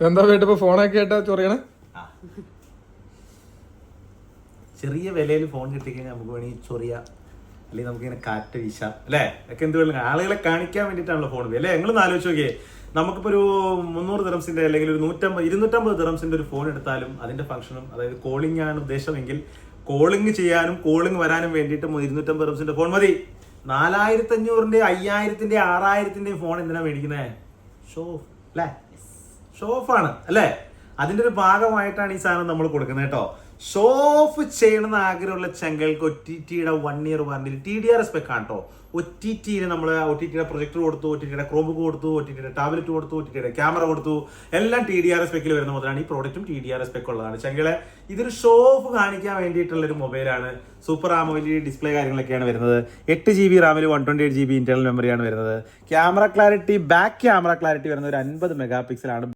എന്താ വീട്ടിപ്പോ ഫോണൊക്കെ ആയിട്ടാ ചൊറിയണേ? ചെറിയ വിലയിൽ ഫോൺ കിട്ടിക്കഴിഞ്ഞാൽ നമുക്ക് വേണമെങ്കിൽ ചൊറിയ, അല്ലെങ്കിൽ നമുക്കിങ്ങനെ കാറ്റ് വീശാം അല്ലേ? ഒക്കെ എന്ത് വേണം, ആളുകളെ കാണിക്കാൻ വേണ്ടിയിട്ടാണല്ലോ ഫോൺ അല്ലേ? നിങ്ങളൊന്ന് ആലോചിച്ച് നോക്കിയേ, നമുക്കിപ്പോൾ ഒരു 300 ദിറംസിന്റെ അല്ലെങ്കിൽ ഒരു 250 ദിറംസിന്റെ ഒരു ഫോൺ എടുത്താലും അതിന്റെ ഫംഗ്ഷനും, അതായത് കോളിംഗ് ആണ് ഉദ്ദേശമെങ്കിൽ കോളിംഗ് ചെയ്യാനും കോളിംഗ് വരാനും വേണ്ടിയിട്ട് 250 ദിറംസിന്റെ ഫോൺ മതി. 4500-ന്റെ 5000-ന്റെ 6000-ന്റെയും ഫോൺ എന്തിനാ മേടിക്കുന്നത്? ഷോ അല്ലേ? ഷോ ഓഫ് ആണ് അല്ലേ? അതിന്റെ ഒരു ഭാഗമായിട്ടാണ് ഈ സാധനം നമ്മൾ കൊടുക്കുന്നത് കേട്ടോ. ഷോ ഓഫ് ചെയ്യണമെന്ന് ആഗ്രഹമുള്ള ചങ്കൾക്ക് OTTയുടെ 1 year വാറന്റി TDR സ്പെക് ആണ് കേട്ടോ. OTTയിൽ നമ്മൾ OTTയുടെ പ്രൊജക്ടർ കൊടുത്തു, OTTയുടെ ക്രോംബുക്ക് കൊടുത്തു, OTTയുടെ ടാബ്ലറ്റ് കൊടുത്തു, OTTയുടെ ക്യാമറ കൊടുത്തു, എല്ലാം TDR സ്പെക്കിൽ വരുന്ന മുതലാണ്. ഈ പ്രോഡക്റ്റും TDR സ്പെക്ക് ഉള്ളതാണ്. ചങ്കളെ ഇതൊരു ഷോ ഓഫ് കാണിക്കാൻ വേണ്ടിയിട്ടുള്ള ഒരു മൊബൈലാണ്. സൂപ്പർ AMOLED ഡിസ്പ്ലേ കാര്യങ്ങളൊക്കെയാണ് വരുന്നത്. 8GB റാമിൽ 128GB ഇന്റർണൽ മെമ്മറിയാണ് വരുന്നത്. Camera clarity, back camera clarity വരുന്നത് ഒരു 50 മെഗാ പിക്സലാണ്.